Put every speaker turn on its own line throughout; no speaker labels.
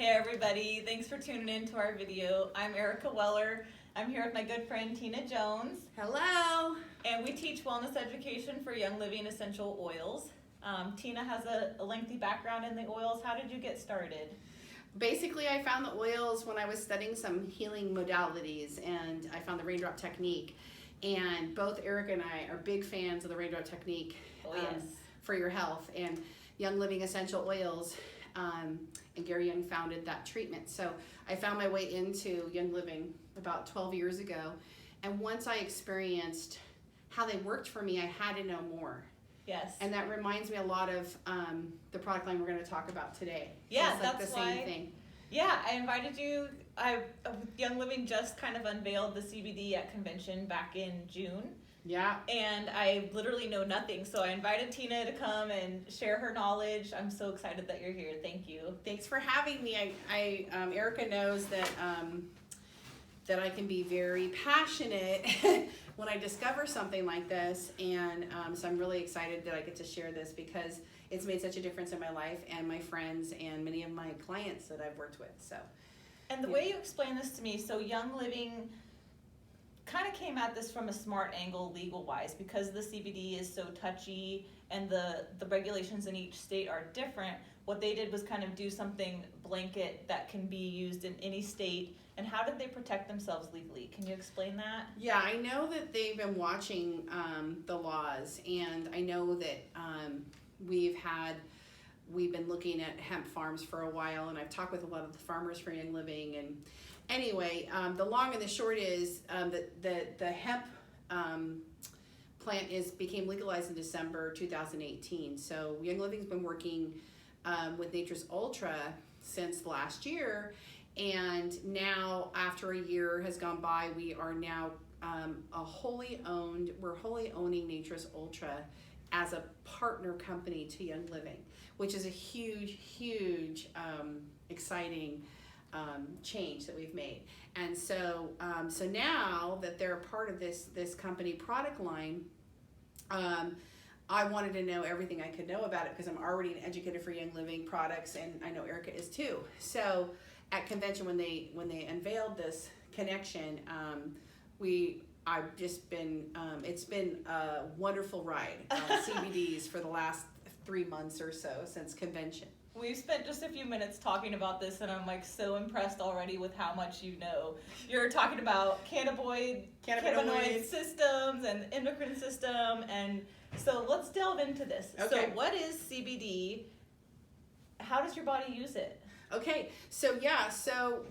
there, everybody. Thanks for tuning in to our video. I'm Erica Weller. I'm here with my good friend Tina Jones.
Hello.
And we teach wellness education for Young Living essential oils. Tina has a lengthy background in the oils. How did you get started?
Basically, I found the oils when I was studying some healing modalities, and I found the raindrop technique. And both Erica and I are big fans of the raindrop technique for your health and Young Living essential oils. And Gary Young founded that treatment. So I found my way into Young Living about 12 years ago. And once I experienced how they worked for me, I had to know more.
Yes.
And that reminds me a lot of the product line we're going to talk about today.
Yeah,
so it's like
that's
the same
why.
thing.
Yeah, I invited you. Young Living just kind of unveiled the CBD at convention back in June.
Yeah.
And I literally know nothing, so I invited Tina to come and share her knowledge. I'm so excited that you're here. Thank you.
Thanks for having me. Erica knows that that I can be very passionate when I discover something like this, and so I'm really excited that I get to share this because it's made such a difference in my life and my friends and many of my clients that I've worked with. So,
and the way you explain this to me, so Young Living kind of came at this from a smart angle legal wise because the CBD is so touchy and the regulations in each state are different. What they did was kind of do something blanket that can be used in any state. And how did they protect themselves legally? Can you explain that?
Yeah, I know that they've been watching the laws, and I know that we've been looking at hemp farms for a while, and I've talked with a lot of the farmers for Young Living. And anyway, the long and the short is that the hemp plant became legalized in December 2018. So Young Living's been working with Nature's Ultra since last year. And now, after a year has gone by, we are now we're wholly owning Nature's Ultra as a partner company to Young Living, which is a huge, exciting change that we've made. And so, so now that they're a part of this company product line, I wanted to know everything I could know about it because I'm already an educator for Young Living products, and I know Erica is too. So at convention when they unveiled this connection, it's been a wonderful ride CBDs for the last 3 months or so since convention.
We've spent just a few minutes talking about this, and I'm like so impressed already with how much you know. You're talking about cannabinoid systems and endocrine system, and so let's delve into this.
Okay.
So what is CBD? How does your body use it?
Okay, so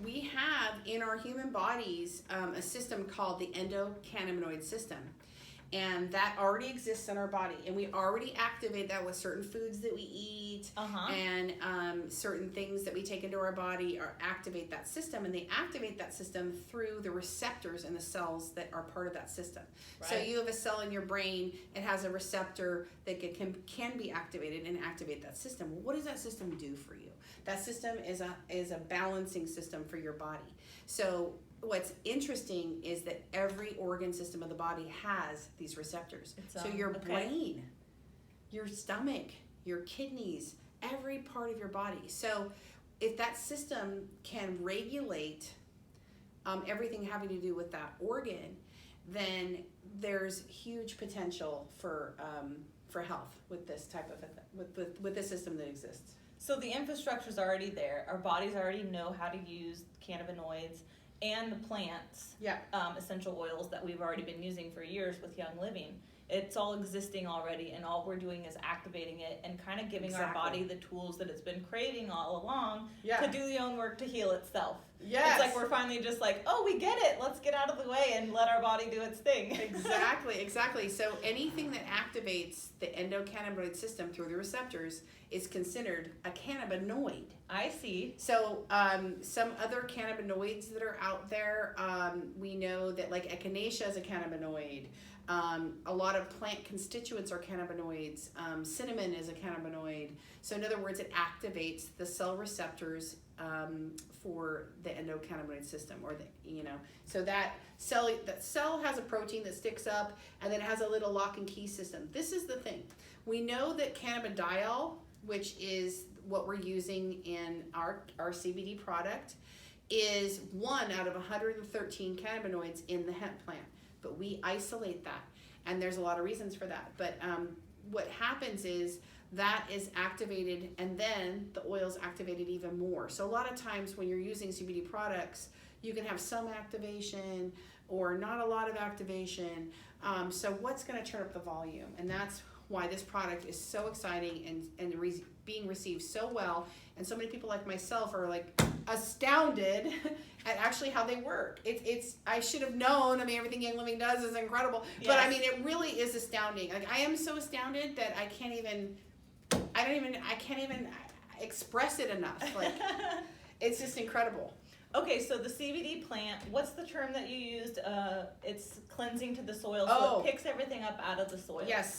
we have in our human bodies a system called the endocannabinoid system, and that already exists in our body, and we already activate that with certain foods that we eat, and certain things that we take into our body activate that system, and they activate that system through the receptors in the cells that are part of that system. Right. So you have a cell in your brain, it has a receptor that can be activated and activate that system. Well, what does that system do for you? That system is a balancing system for your body. So what's interesting is that every organ system of the body has these receptors. So your brain, your stomach, your kidneys, every part of your body. So if that system can regulate everything having to do with that organ, then there's huge potential for health with this type of with the system that exists.
So the infrastructure is already there. Our bodies already know how to use cannabinoids and the plants, essential oils that we've already been using for years with Young Living. It's all existing already, and all we're doing is activating it and kind of giving our body the tools that it's been craving all along to do the own work to heal itself.
Yes.
It's like we're finally just like, oh, we get it. Let's get out of the way and let our body do its thing.
Exactly. So anything that activates the endocannabinoid system through the receptors is considered a cannabinoid.
I see.
So some other cannabinoids that are out there, we know that like echinacea is a cannabinoid. A lot of plant constituents are cannabinoids. Cinnamon is a cannabinoid. So in other words, it activates the cell receptors for the endocannabinoid system, or so that cell has a protein that sticks up, and then it has a little lock and key system. This is the thing. We know that cannabidiol, which is what we're using in our CBD product is 1 out of 113 cannabinoids in the hemp plant, but we isolate that, and there's a lot of reasons for that. But what happens is that is activated, and then the oil's activated even more. So a lot of times when you're using CBD products, you can have some activation or not a lot of activation. So what's going to turn up the volume? And that's why this product is so exciting and being received so well. And so many people like myself are like astounded at actually how they work. It's I should have known. I mean, everything Young Living does is incredible. Yes. But I mean, it really is astounding. Like, I am so astounded that I can't even express it enough. Like, it's just incredible.
Okay, so the CBD plant, what's the term that you used? It's cleansing to the soil, so it picks everything up out of the soil.
Yes,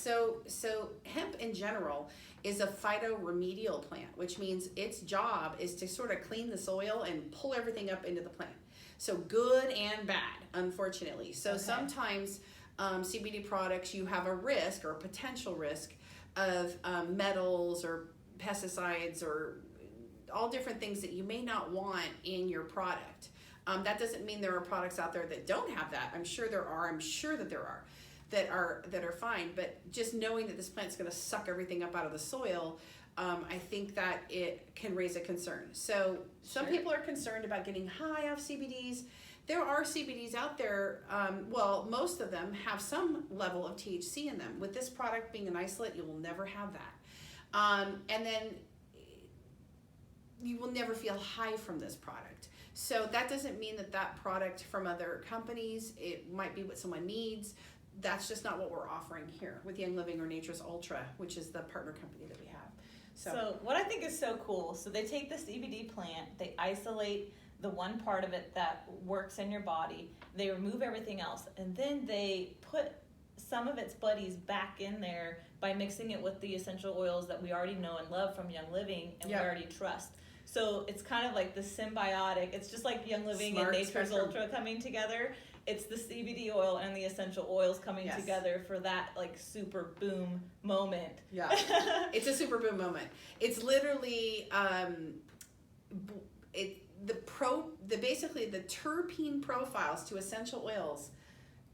so hemp in general is a phytoremedial plant, which means its job is to sort of clean the soil and pull everything up into the plant. So good and bad, unfortunately. So sometimes CBD products, you have a risk or a potential risk of metals or pesticides or all different things that you may not want in your product. That doesn't mean there are products out there that don't have that. I'm sure there are. I'm sure that there are that are fine. But just knowing that this plant's going to suck everything up out of the soil, I think that it can raise a concern. So some people are concerned about getting high off CBDs. There are CBDs out there. Well, most of them have some level of THC in them. With this product being an isolate, you will never have that. And then you will never feel high from this product. So that doesn't mean that product from other companies, it might be what someone needs. That's just not what we're offering here with Young Living or Nature's Ultra, which is the partner company that we have.
So what I think is so cool, so they take the CBD plant, they isolate the one part of it that works in your body, they remove everything else, and then they put some of its buddies back in there by mixing it with the essential oils that we already know and love from Young Living and we already trust. So it's kind of like the symbiotic, it's just like Young Living and Nature's Ultra coming together. It's the CBD oil and the essential oils coming together for that like super boom moment.
Yeah, it's a super boom moment. It's literally basically the terpene profiles to essential oils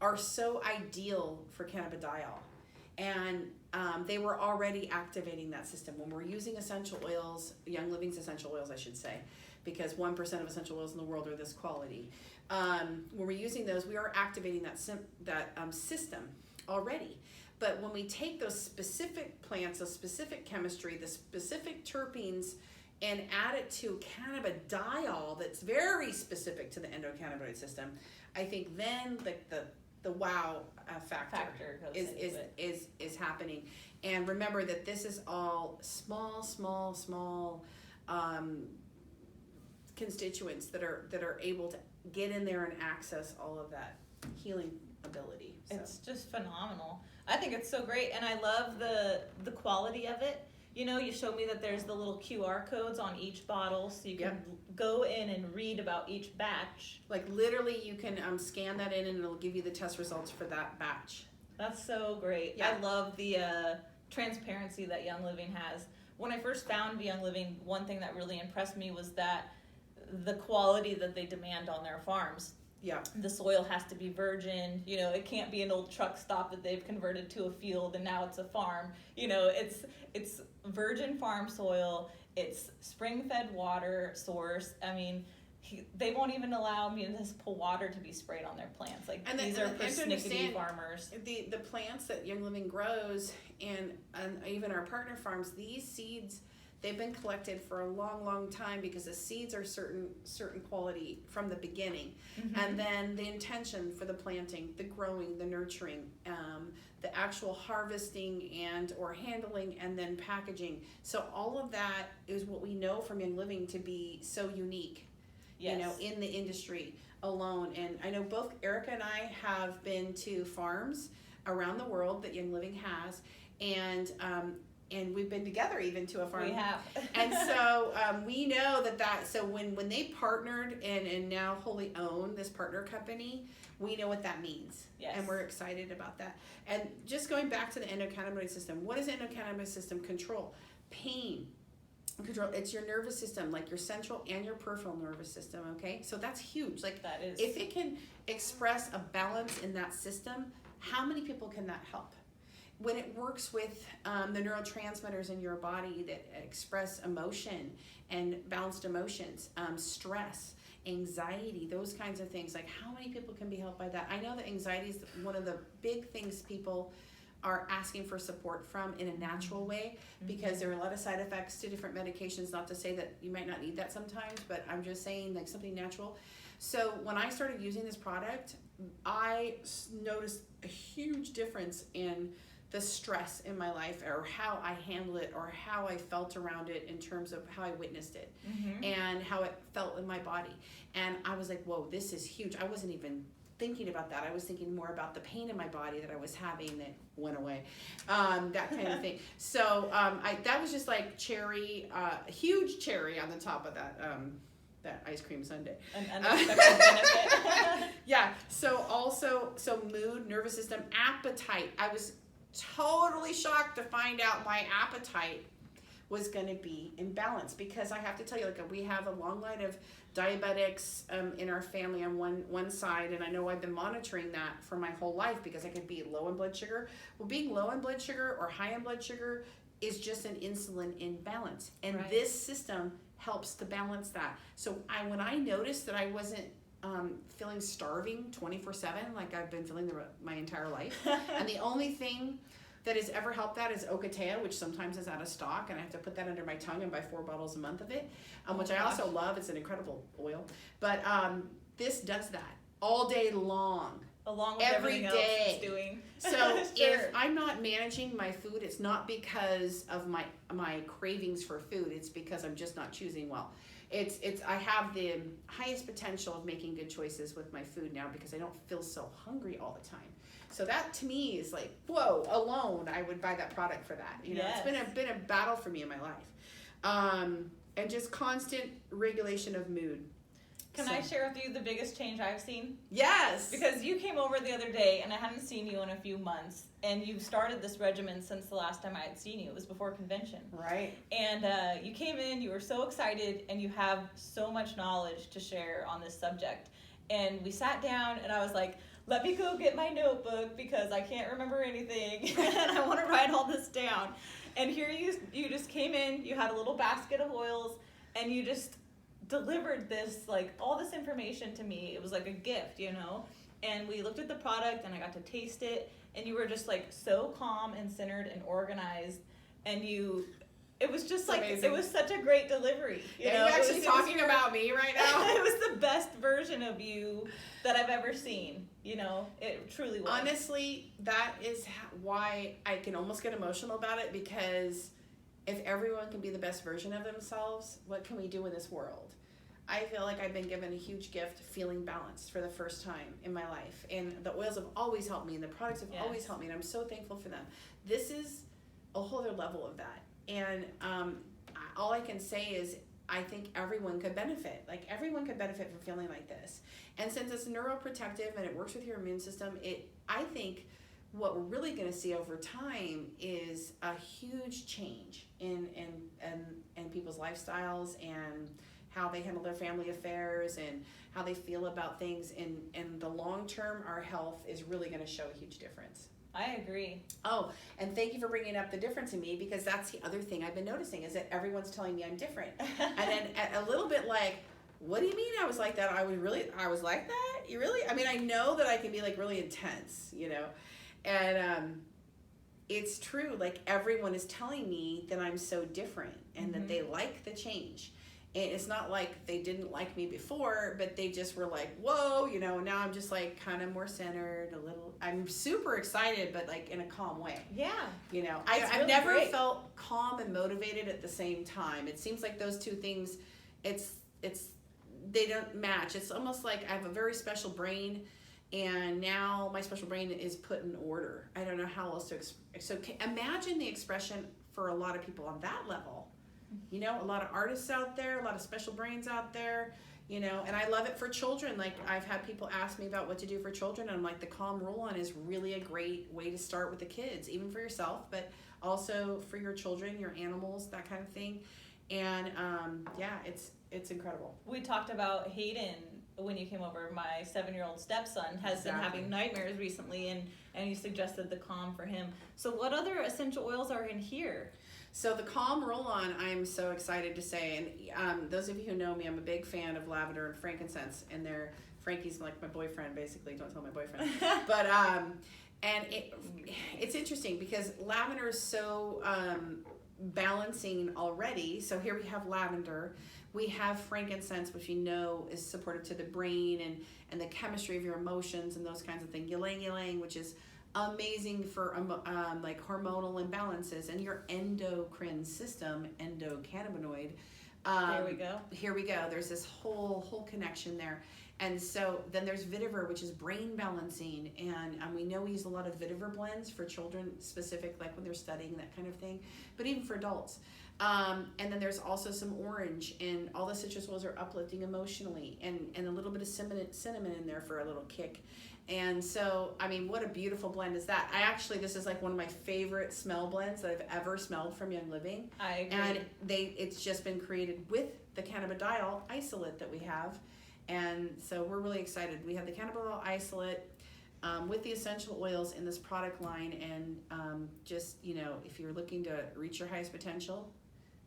are so ideal for cannabidiol, and they were already activating that system when we're using essential oils, Young Living's essential oils, I should say, because 1% of essential oils in the world are this quality. When we're using those, we are activating that system already. But when we take those specific plants, those specific chemistry, the specific terpenes, and add it to cannabidiol that's very specific to the endocannabinoid system, I think then the wow factor is happening. And remember that this is all small constituents that are able to get in there and access all of that healing ability. So.
It's just phenomenal. I think it's so great, and I love the quality of it. You know, you showed me that there's the little QR codes on each bottle, so you can go in and read about each batch.
Like literally you can scan that in and it'll give you the test results for that batch.
That's so great. Yeah. I love the transparency that Young Living has. When I first found Young Living, one thing that really impressed me was that the quality that they demand on their farms.
Yeah.
The soil has to be virgin. You know, it can't be an old truck stop that they've converted to a field and now it's a farm. You know, it's virgin farm soil. It's spring-fed water source. I mean, they won't even allow municipal water to be sprayed on their plants. Like, these are persnickety farmers.
The plants that Young Living grows and even our partner farms, these seeds, they've been collected for a long time because the seeds are certain quality from the beginning. Mm-hmm. And then the intention for the planting, the growing, the nurturing, the actual harvesting and or handling, and then packaging. So all of that is what we know from Young Living to be so unique, you know, in the industry alone. And I know both Erica and I have been to farms around the world that Young Living has, and we've been together even to a farm.
We have.
And so we know that so when they partnered and now wholly own this partner company, we know what that means.
Yes.
And we're excited about that. And just going back to the endocannabinoid system, what does the endocannabinoid system control? Pain, control. It's your nervous system, like your central and your peripheral nervous system. Okay, so that's huge. Like
That is.
if it can express a balance in that system, how many people can that help? When it works with the neurotransmitters in your body that express emotion and balanced emotions, stress, anxiety, those kinds of things, like how many people can be helped by that? I know that anxiety is one of the big things people are asking for support from in a natural way, because there are a lot of side effects to different medications. Not to say that you might not need that sometimes, but I'm just saying like something natural. So when I started using this product, I noticed a huge difference in the stress in my life, or how I handle it, or how I felt around it in terms of how I witnessed it, and how it felt in my body. And I was like, whoa, this is huge. I wasn't even thinking about that. I was thinking more about the pain in my body that I was having that went away, that kind of thing. So that was just like cherry, a huge cherry on the top of that ice cream sundae.
An unexpected benefit.
Yeah. So mood, nervous system, appetite. I was totally shocked to find out my appetite was going to be in balance, because I have to tell you, like, we have a long line of diabetics in our family on one side, and I know I've been monitoring that for my whole life because I could be low in blood sugar. Well, being low in blood sugar or high in blood sugar is just an insulin imbalance, and
Right.
this system helps to balance that. So when I noticed that I wasn't feeling starving 24/7 like I've been feeling my entire life, and the only thing that has ever helped that is Ocotea, which sometimes is out of stock, and I have to put that under my tongue and buy 4 bottles a month of it, which I also love. It's an incredible oil, but this does that all day long.
Along with
Every
everything
day.
else it's doing.
So
Sure.
if I'm not managing my food, it's not because of my cravings for food. It's because I'm just not choosing well. I have the highest potential of making good choices with my food now, because I don't feel so hungry all the time. So that to me is like, whoa, alone I would buy that product for that. You know,
Yes.
It's been a battle for me in my life. And just constant regulation of mood.
Can I share with you the biggest change I've seen?
Yes.
Because you came over the other day and I hadn't seen you in a few months, and you've started this regimen since the last time I had seen you. It was before convention.
Right.
And you came in, you were so excited, and you have so much knowledge to share on this subject. And we sat down and I was like, let me go get my notebook because I can't remember anything and I want to write all this down. And here you just came in, you had a little basket of oils, and you just delivered this, like, all this information to me. It was like a gift, you know? And we looked at the product and I got to taste it, and you were just like so calm and centered and organized, and it was just like,
amazing.
it was such a great delivery. You know?
Are you actually
It was
talking about me right now?
it was the best version of you that I've ever seen, you know? It truly was.
Honestly, that is why I can almost get emotional about it, because if everyone can be the best version of themselves, what can we do in this world? I feel like I've been given a huge gift, feeling balanced for the first time in my life. And the oils have always helped me, and the products have always helped me, and I'm so thankful for them. This is a whole other level of that. And all I can say is I think everyone could benefit. Like, everyone could benefit from feeling like this. And since it's neuroprotective and it works with your immune system, I think what we're really going to see over time is a huge change in people's lifestyles and how they handle their family affairs and how they feel about things. In the long term, our health is really going to show a huge difference.
I agree.
Oh, and thank you for bringing up the difference in me, because that's the other thing I've been noticing is that everyone's telling me I'm different. And then a little bit like, what do you mean I was like that? I was like that? You really? I mean, I know that I can be like really intense, you know? And it's true. Like, everyone is telling me that I'm so different and that they like the change. And it's not like they didn't like me before, but they just were like, whoa, you know, now I'm just like kind of more centered a little. I'm super excited, but like in a calm way.
Yeah.
You know,
It's
I've
really
never
great.
felt calm and motivated at the same time. It seems like those two things, they don't match. It's almost like I have a very special brain, and now my special brain is put in order. I don't know how else to so imagine the expression for a lot of people on that level. You know, a lot of artists out there, a lot of special brains out there, you know, and I love it for children. Like, I've had people ask me about what to do for children, and I'm like, the Calm Rule On is really a great way to start with the kids, even for yourself, but also for your children, your animals, that kind of thing. And yeah, it's incredible.
We talked about Hayden when you came over. My 7-year-old stepson has been having nightmares recently, and you suggested the Calm for him. So what other essential oils are in here?
So the Calm Roll-On, I'm so excited to say, and those of you who know me, I'm a big fan of lavender and frankincense, and Frankie's like my boyfriend, basically. Don't tell my boyfriend. But and it's interesting because lavender is so balancing already. So here we have lavender, we have frankincense, which we know is supportive to the brain and the chemistry of your emotions and those kinds of things. Ylang ylang, which is amazing for like hormonal imbalances and your endocrine system, endocannabinoid. Here we go. There's this whole connection there. And so then there's vetiver, which is brain balancing, and we know we use a lot of vetiver blends for children specific, like when they're studying, that kind of thing, but even for adults. And then there's also some orange, and all the citrus oils are uplifting emotionally, and a little bit of cinnamon in there for a little kick. And so, I mean, what a beautiful blend is that. This is like one of my favorite smell blends that I've ever smelled from Young Living.
I agree.
And it's just been created with the cannabidiol isolate that we have. And so we're really excited. We have the cannabidiol isolate with the essential oils in this product line, and just, you know, if you're looking to reach your highest potential,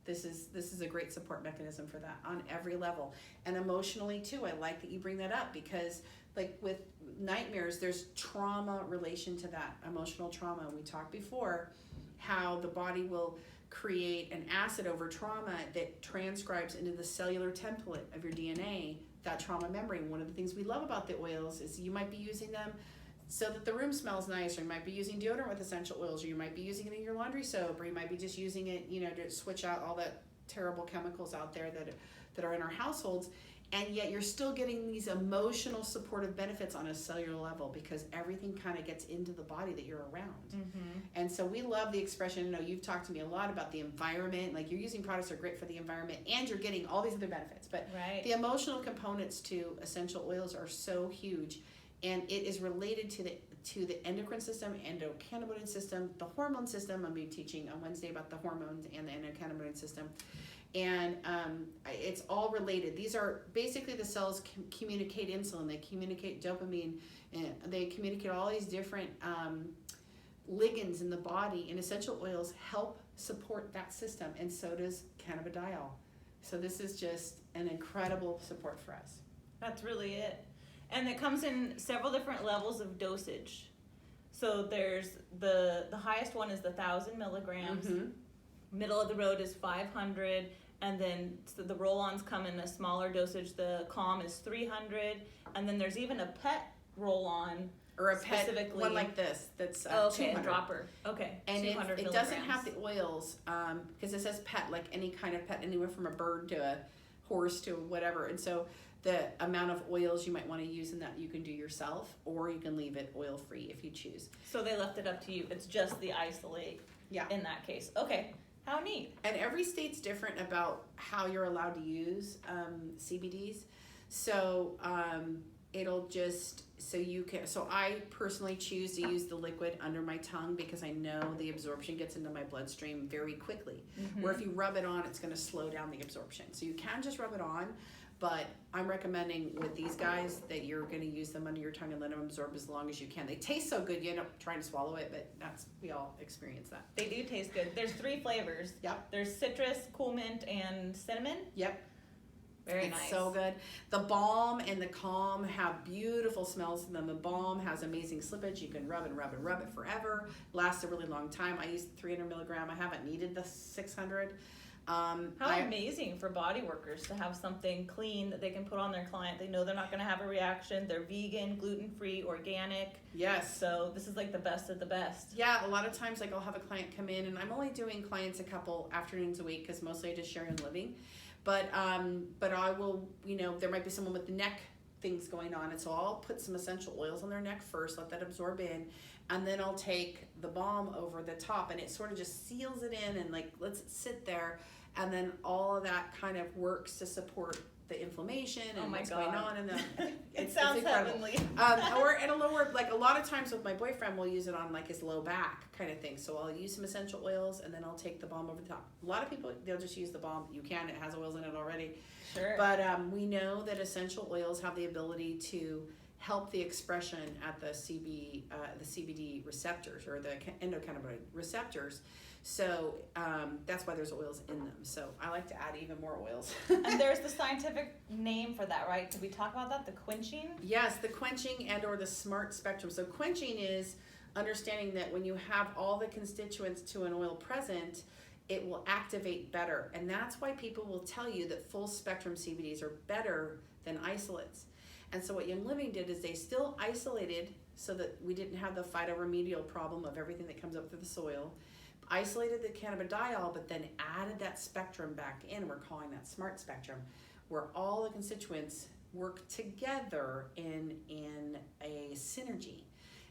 this is a great support mechanism for that on every level. And emotionally too, I like that you bring that up, because like with nightmares, there's trauma relation to that, emotional trauma. We talked before how the body will create an acid over trauma that transcribes into the cellular template of your DNA, that trauma memory. One of the things we love about the oils is you might be using them so that the room smells nice, or you might be using deodorant with essential oils, or you might be using it in your laundry soap, or you might be just using it, you know, to switch out all that terrible chemicals out there that are in our households. And yet you're still getting these emotional supportive benefits on a cellular level, because everything kind of gets into the body that you're around.
Mm-hmm.
And so we love the expression. You know, you've talked to me a lot about the environment, like you're using products that are great for the environment, and you're getting all these other benefits. But
right.
The emotional components to essential oils are so huge, and it is related to the endocrine system, endocannabinoid system, the hormone system. I'll be teaching on Wednesday about the hormones and the endocannabinoid system. And it's all related. These are basically, the cells communicate insulin, they communicate dopamine, and they communicate all these different ligands in the body, and essential oils help support that system, and so does cannabidiol. So this is just an incredible support for us.
That's really it. And it comes in several different levels of dosage. So there's the highest one is the 1,000 milligrams.
Mm-hmm.
Middle of the road is 500, and then the roll-ons come in a smaller dosage. The Calm is 300, and then there's even a pet roll-on,
or a pet one like this that's 200.
A dropper. Okay,
and
200
it doesn't have the oils, because it says pet, like any kind of pet, anywhere from a bird to a horse to whatever. And so the amount of oils you might want to use in that, you can do yourself, or you can leave it oil free if you choose.
So they left it up to you. It's just the isolate.
Yeah.
In that case, okay. How neat.
And every state's different about how you're allowed to use CBDs. So it'll just, so I personally choose to use the liquid under my tongue, because I know the absorption gets into my bloodstream very quickly.
Mm-hmm.
Where if you rub it on, it's going to slow down the absorption. So you can just rub it on, but I'm recommending with these guys that you're going to use them under your tongue and let them absorb as long as you can. They taste so good, you end up trying to swallow it, but we all experience that.
They do taste good. There's 3 flavors.
Yep.
There's citrus, cool mint, and cinnamon.
Yep.
Very
it's
nice.
So good. The Balm and the Calm have beautiful smells to them. The Balm has amazing slippage. You can rub and rub and rub it forever. Lasts a really long time. I used 300 milligram. I haven't needed the 600.
How amazing for body workers to have something clean that they can put on their client. They know they're not going to have a reaction. They're vegan, gluten-free, organic.
Yes.
So this is like the best of the best.
Yeah, a lot of times like I'll have a client come in, and I'm only doing clients a couple afternoons a week, because mostly I just share Young Living. But I will, you know, there might be someone with the neck things going on, and so I'll put some essential oils on their neck first, let that absorb in, and then I'll take the balm over the top, and it sort of just seals it in and like lets it sit there, and then all of that kind of works to support the inflammation and
Oh my
what's
God.
going on in the.
It sounds
incredible.
heavenly.
Or at a lower, like a lot of times with my boyfriend, we'll use it on like his low back kind of thing. So I'll use some essential oils and then I'll take the balm over the top. A lot of people, they'll just use the balm. You can, it has oils in it already.
Sure.
But we know that essential oils have the ability to help the expression at the CBD receptors or the endocannabinoid receptors. So that's why there's oils in them. So I like to add even more oils.
And there's the scientific name for that, right? Did we talk about that? The quenching?
Yes, the quenching and or the smart spectrum. So quenching is understanding that when you have all the constituents to an oil present, it will activate better. And that's why people will tell you that full spectrum CBDs are better than isolates. And so what Young Living did is they still isolated so that we didn't have the phytoremedial problem of everything that comes up through the soil, isolated the cannabidiol, but then added that spectrum back in. We're calling that smart spectrum, where all the constituents work together in a synergy.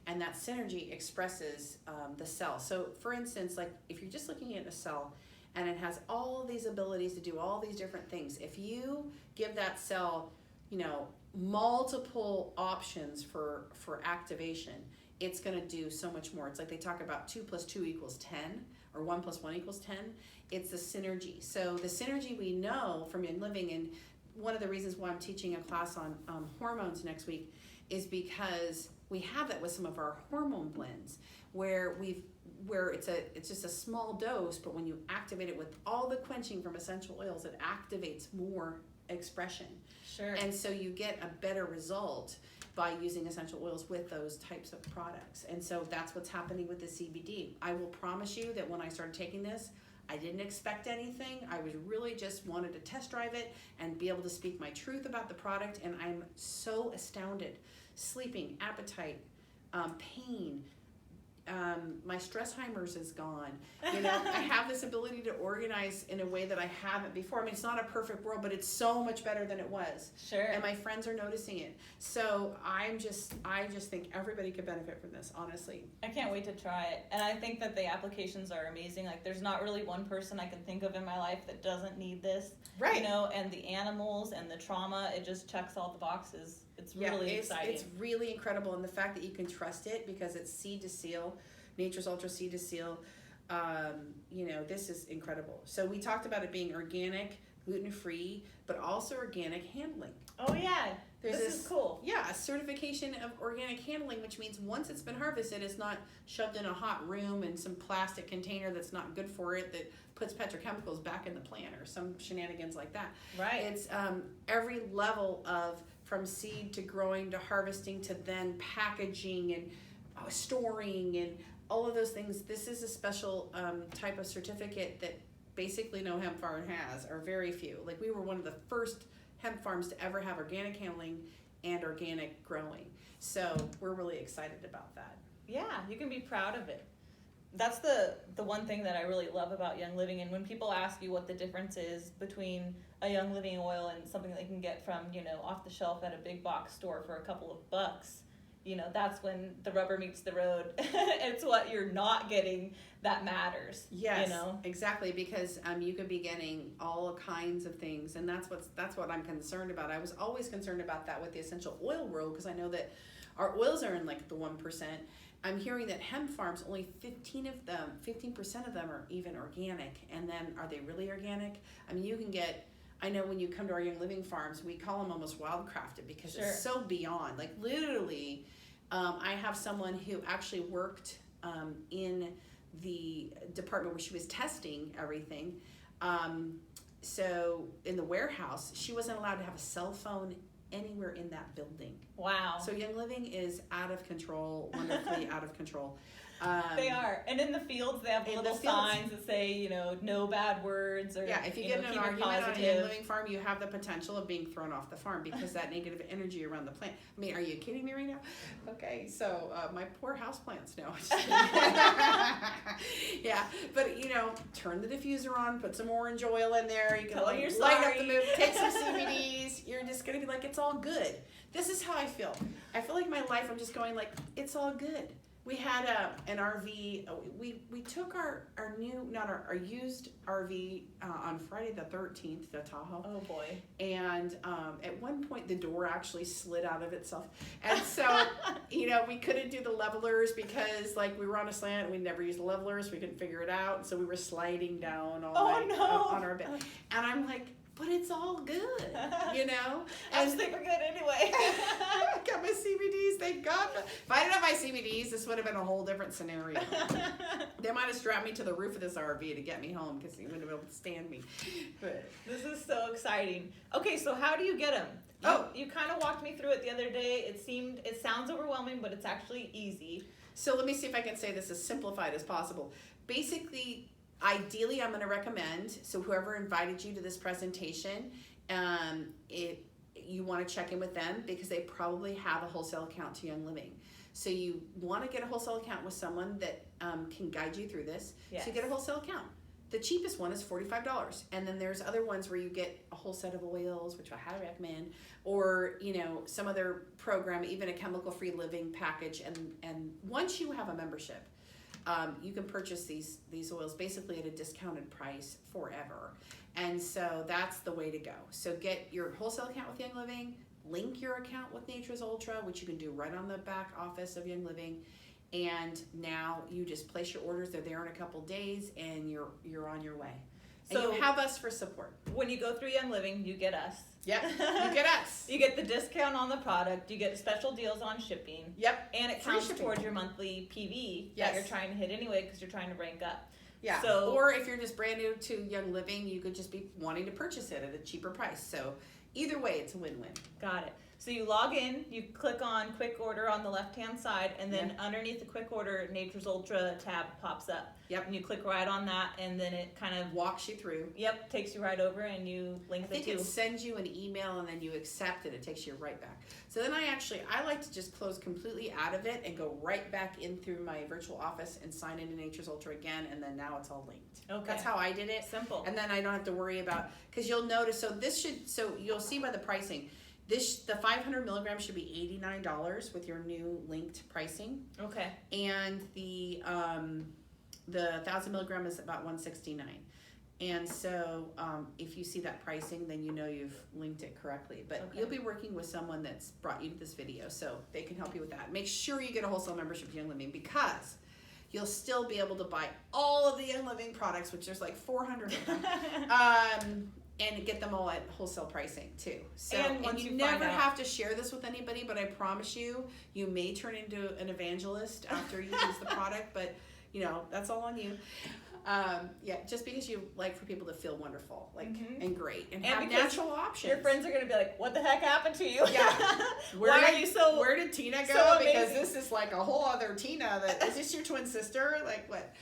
And that synergy expresses the cell. So for instance, like if you're just looking at a cell and it has all of these abilities to do all these different things, if you give that cell, multiple options for activation, it's going to do so much more. It's like they talk about 2 + 2 = 10 or 1 + 1 = 10. It's the synergy. So the synergy we know from Young Living, and one of the reasons why I'm teaching a class on hormones next week is because we have that with some of our hormone blends where it's just a small dose, but when you activate it with all the quenching from essential oils, it activates more expression.
Sure.
And so you get a better result by using essential oils with those types of products. And so that's what's happening with the CBD. I will promise you that when I started taking this, I didn't expect anything. I was really just wanted to test drive it and be able to speak my truth about the product. And I'm so astounded. Sleeping, appetite, pain, my Stressheimers is gone. I have this ability to organize in a way that I haven't before. I mean, it's not a perfect world, but it's so much better than it was.
Sure.
And my friends are noticing it. So I just think everybody could benefit from this, honestly.
I can't wait to try it. And I think that the applications are amazing. Like there's not really one person I can think of in my life that doesn't need this.
Right.
And the animals and the trauma, it just checks all the boxes. It's really exciting.
It's really incredible. And the fact that you can trust it because it's seed to seal, Nature's Ultra Seed to Seal, this is incredible. So we talked about it being organic, gluten-free, but also organic handling.
Oh yeah,
This
is cool.
Yeah, a certification of organic handling, which means once it's been harvested, it's not shoved in a hot room in some plastic container that's not good for it, that puts petrochemicals back in the plant or some shenanigans like that.
Right.
It's every level of from seed to growing to harvesting to then packaging and storing and all of those things. This is a special type of certificate that basically no hemp farm has, or very few. Like we were one of the first hemp farms to ever have organic handling and organic growing. So we're really excited about that.
Yeah, you can be proud of it. That's the one thing that I really love about Young Living. And when people ask you what the difference is between a Young Living oil and something they can get from, off the shelf at a big box store for a couple of bucks, that's when the rubber meets the road. It's what you're not getting that matters.
Yes, exactly, because you could be getting all kinds of things, and that's what I'm concerned about. I was always concerned about that with the essential oil world because I know that our oils are in like the 1%. I'm hearing that hemp farms, only 15% of them are even organic, and then are they really organic? I mean, you can get. I know when you come to our Young Living farms, we call them almost wildcrafted because
Sure.
It's so beyond. Like literally, I have someone who actually worked in the department where she was testing everything. So in the warehouse, she wasn't allowed to have a cell phone anywhere in that building.
Wow.
So Young Living is out of control, wonderfully out of control.
They are. And in the fields, they have little signs that say, no bad words. Or
if you get in an argument on a Young Living farm, you have the potential of being thrown off the farm because that negative energy around the plant. I mean, are you kidding me right now? Okay, so my poor house plants know. Yeah, but turn the diffuser on, put some orange oil in there. You can light up the mood, take some CBDs. You're just going to be like, it's all good. This is how I feel. I feel like my life, I'm just going like, it's all good. We had an RV. We took our new, not our used RV on Friday the 13th to Tahoe.
Oh boy.
And at one point the door actually slid out of itself. And so, you know, we couldn't do the levelers because like we were on a slant and we never used the levelers. We couldn't figure it out. So we were sliding down all night on our bed. And I'm like, but it's all good, you know?
I was thinking we're good anyway.
I got my CBDs, thank God. If I didn't have my CBDs, this would have been a whole different scenario. They might have strapped me to the roof of this RV to get me home because he wouldn't have been able to stand me. But
this is so exciting. Okay, so how do you get them? You kind of walked me through it the other day. It sounds overwhelming, but it's actually easy.
So let me see if I can say this as simplified as possible. Basically, ideally, I'm going to recommend, so whoever invited you to this presentation, you want to check in with them because they probably have a wholesale account to Young Living. So you want to get a wholesale account with someone that can guide you through this.
Yes.
So you get a wholesale account. The cheapest one is $45, and then there's other ones where you get a whole set of oils, which I highly recommend, or you know some other program, even a chemical-free living package. And once you have a membership, you can purchase these oils basically at a discounted price forever. And so that's the way to go. So get your wholesale account with Young Living, link your account with Nature's Ultra, which you can do right on the back office of Young Living. And now you just place your orders. They're there in a couple days and you're on your way. And
So
you have us for support.
when you go through Young Living, you get us.
Yep, you get us.
You get the discount on the product. You get special deals on shipping.
Yep.
And it
Free
counts
shipping.
towards your monthly PV
Yes.
that you're trying to hit anyway because you're trying to rank up.
Yeah.
So-
or if you're just brand new to Young Living, you could just be wanting to purchase it at a cheaper price. So either way, it's a win-win.
Got it. So you log in, you click on quick order on the left-hand side, and then underneath the quick order, Nature's Ultra tab pops up.
Yep.
And you click right on that, and then it kind of,
Walks you through.
takes you right over, and you link
I
the
think
two.
it sends you an email and then you accept it. It takes you right back. So then I like to just close completely out of it and go right back in through my virtual office and sign into Nature's Ultra again, and then now it's all linked.
Okay.
That's how I did it.
Simple.
And then I don't have to worry about, because you'll notice, so you'll see by the pricing, the 500 milligrams should be $89 with your new linked pricing.
Okay.
And the 1,000 milligram is about $169. And so if you see that pricing, then you know you've linked it correctly. But
Okay.
you'll be working with someone that's brought you to this video, so they can help you with that. Make sure you get a wholesale membership to Young Living because you'll still be able to buy all of the Young Living products, which there's like 400 of them, and get them all at wholesale pricing too. So,
And once
you
you
never
find out-
have to share this with anybody, but I promise you, you may turn into an evangelist after you use the product, but you know, that's all on you. Just because you like for people to feel wonderful, and great, and have
because
natural options.
Your friends are going to be like, what the heck happened to you?
Yeah.
Why are you so...
Where did Tina go?
so
Because
amazing?
this is like a whole other Tina. Is this your twin sister? Like what?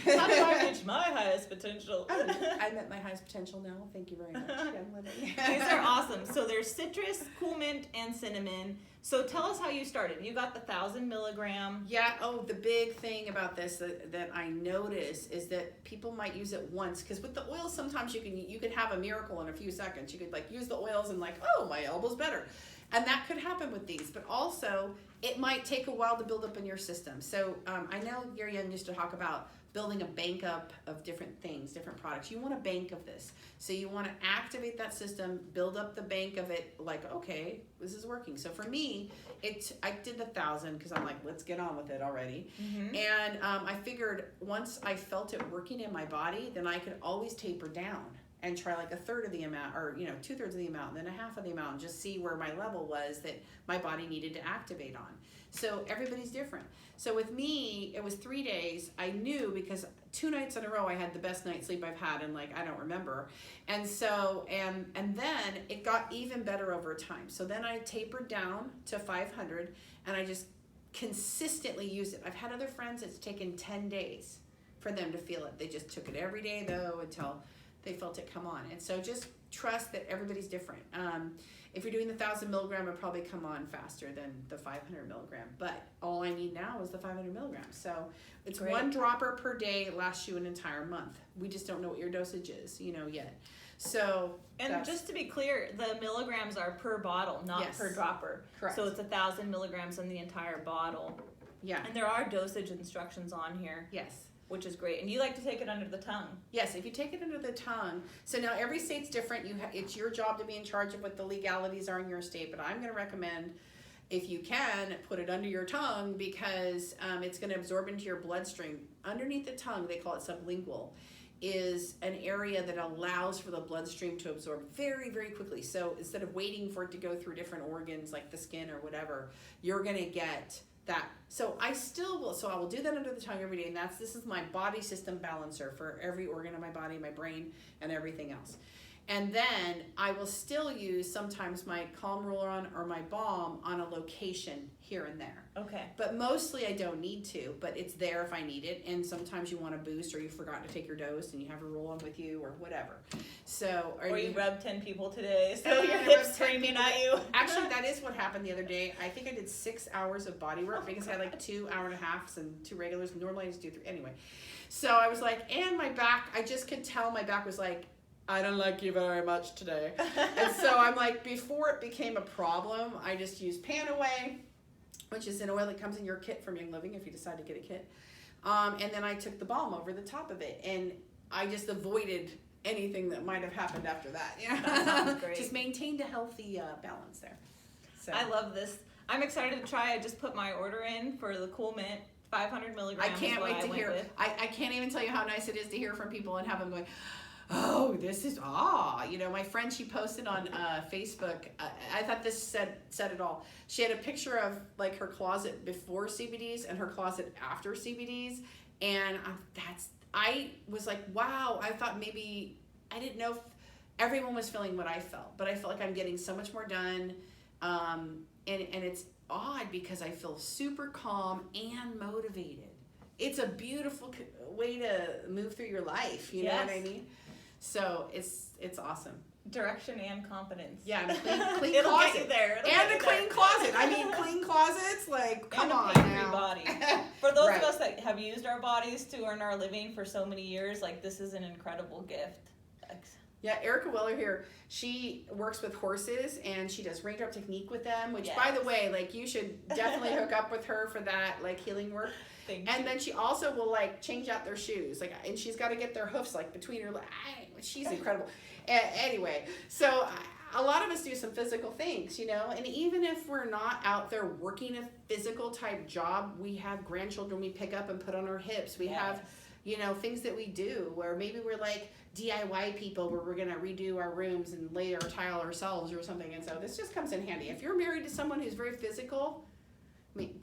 How do I reach my highest potential?
I met my highest potential now. Thank you very much. Young Living.
These are awesome. So there's citrus, cool mint, and cinnamon. So tell us how you started. You got the 1,000 milligram.
Yeah. Oh, the big thing about this that I notice is that people might use it once, because with the oils sometimes you can have a miracle in a few seconds. You could like use the oils and like, oh, my elbow's better, and that could happen with these. But also it might take a while to build up in your system. So I know Gary Young used to talk about building a bank up of different things, different products. You want a bank of this. So you want to activate that system, build up the bank of it, like, okay, this is working. So for me, I did the 1,000 because I'm like, let's get on with it already.
Mm-hmm.
And I figured once I felt it working in my body, then I could always taper down and try like a third of the amount, or 2/3 of the amount, and then a half of the amount, and just see where my level was that my body needed to activate on. So everybody's different. So with me, it was 3 days. I knew because 2 nights in a row I had the best night's sleep I've had in like, I don't remember. And so, and then it got even better over time. So then I tapered down to 500 and I just consistently used it. I've had other friends it's taken 10 days for them to feel it. They just took it every day though until they felt it come on. And so just trust that everybody's different. If you're doing the 1,000 milligram, it'll probably come on faster than the 500 milligram. But all I need now is the 500 milligrams. So it's
Great.
1 dropper per day, lasts you an entire month. We just don't know what your dosage is, yet. So
And just to be clear, the milligrams are per bottle, not
Yes.
per dropper.
Correct.
So it's 1,000 milligrams in the entire bottle.
Yeah.
And there are dosage instructions on here,
Yes.
which is great. And you like to take it under the tongue.
Yes, if you take it under the tongue. So now every state's different. It's your job to be in charge of what the legalities are in your state. But I'm going to recommend, if you can, put it under your tongue because it's going to absorb into your bloodstream. Underneath the tongue, they call it sublingual, is an area that allows for the bloodstream to absorb very, very quickly. So instead of waiting for it to go through different organs like the skin or whatever, you're going to get that. So I will do that under the tongue every day, and this is my body system balancer for every organ of my body, my brain, and everything else. And then I will still use sometimes my Calm Roll-On or my balm on a location here and there.
Okay.
But mostly I don't need to, but it's there if I need it. And sometimes you want to boost or you forgot to take your dose and you have a roll-on with you or whatever. So,
or you rubbed 10 people today, so your
I
hips
rubbed 10
screaming
people.
at you.
Actually, that is what happened the other day. I think I did 6 hours of body work because I had like 2 hour-and-a-halves and 2 regulars. Normally I just do 3. Anyway, so I was like, and my back, I just could tell my back was like, I don't like you very much today. And so I'm like, before it became a problem, I just used Panaway, which is an oil that comes in your kit from Young Living if you decide to get a kit. And then I took the balm over the top of it. And I just avoided anything that might have happened after that. You know?
That sounds great.
Just maintained a healthy balance there. So
I love this. I'm excited to try. I just put my order in for the Cool Mint. 500 milligrams.
I can't wait to hear. I can't even tell you how nice it is to hear from people and have them going, oh, this is, you know, my friend, she posted on Facebook, I thought this said it all. She had a picture of like her closet before CBDs and her closet after CBDs. And I was like, wow, I thought maybe, I didn't know if everyone was feeling what I felt, but I felt like I'm getting so much more done. And it's odd because I feel super calm and motivated. It's a beautiful way to move through your life. You know what I mean? So it's awesome.
Direction and confidence.
Yeah, and clean
It'll
closet.
get you there.
And a clean closet. I mean, clean closets, like, come on
and a
now.
body. For those
Right.
of us that have used our bodies to earn our living for so many years, like, this is an incredible gift.
Yeah, Erica Weller here, she works with horses and she does raindrop technique with them, which by the way, like, you should definitely hook up with her for that, like, healing work. And then she also will like change out their shoes, like, and she's got to get their hoofs like between her legs. She's incredible. Anyway, so a lot of us do some physical things, you know, and even if we're not out there working a physical type job, we have grandchildren we pick up and put on our hips. We have, you know, things that we do where maybe we're like DIY people where we're going to redo our rooms and lay our tile ourselves or something. And so this just comes in handy. If you're married to someone who's very physical, I mean,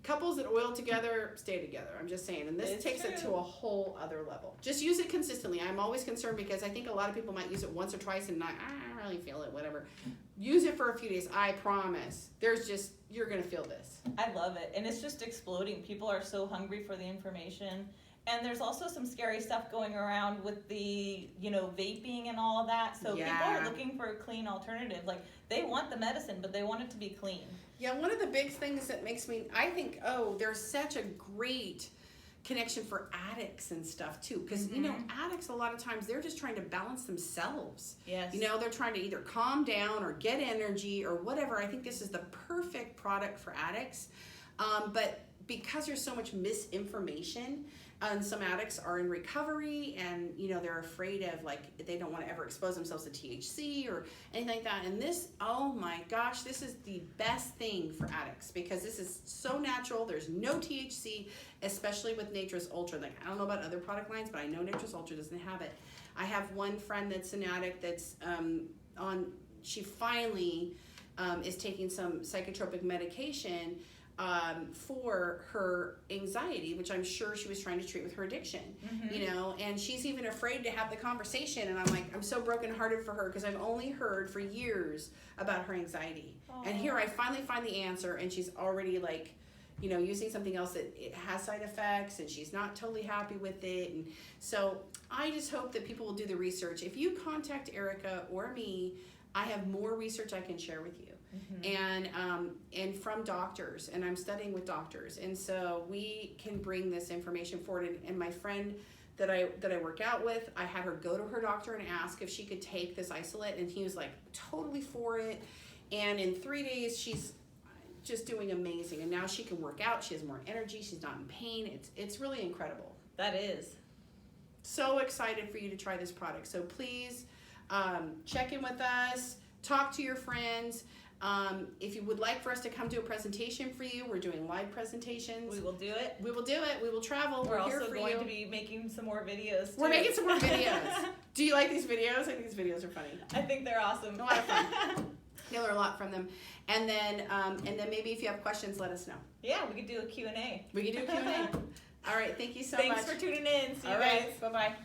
couples that oil together stay together. I'm just saying. And this takes it to a whole other level. Just use it consistently. I'm always concerned because I think a lot of people might use it once or twice and not, I don't really feel it, whatever. Use it for a few days. I promise. You're going to feel this.
I love it. And it's just exploding. People are so hungry for the information. And there's also some scary stuff going around with the, you know, vaping and all of that. So people are looking for a clean alternative. Like, they want the medicine, but they want it to be clean.
Yeah, one of the big things that makes me, I think, there's such a great connection for addicts and stuff too. Because, you know, addicts, a lot of times, they're just trying to balance themselves.
Yes.
You know, they're trying to either calm down or get energy or whatever. I think this is the perfect product for addicts. But because there's so much misinformation, and some addicts are in recovery and, you know, they're afraid of, like, they don't want to ever expose themselves to THC or anything like that. And this, oh my gosh, this is the best thing for addicts because this is so natural. There's no THC, especially with Natris Ultra. Like, I don't know about other product lines, but I know Natris Ultra doesn't have it. I have one friend that's an addict that's she finally is taking some psychotropic medication for her anxiety, which I'm sure she was trying to treat with her addiction, you know, and she's even afraid to have the conversation. And I'm like, I'm so brokenhearted for her because I've only heard for years about her anxiety. Aww. And here I finally find the answer and she's already like, you know, using something else that it has side effects and she's not totally happy with it. And so I just hope that people will do the research. If you contact Erica or me, I have more research I can share with you. And from doctors, and I'm studying with doctors, and so we can bring this information forward. And my friend that I work out with, I had her go to her doctor and ask if she could take this isolate, and he was like totally for it. And in 3 days, she's just doing amazing. And now she can work out. She has more energy. She's not in pain. It's really incredible.
That is.
So excited for you to try this product. So please check in with us. Talk to your friends. If you would like for us to come do a presentation for you, we're doing live presentations.
We will do it.
We will do it. We will travel.
We're
here
also
for
going
you.
to be making some more videos, too.
We're making some more videos. Do you like these videos? I think these videos are funny.
I think they're awesome.
A lot of fun. You'll learn a lot from them. And then maybe if you have questions, let us know.
Yeah, we could do a Q&A.
We can do a Q&A. All right. Thank you so much.
Thanks for tuning in. See you
All
guys.
right. Bye-bye.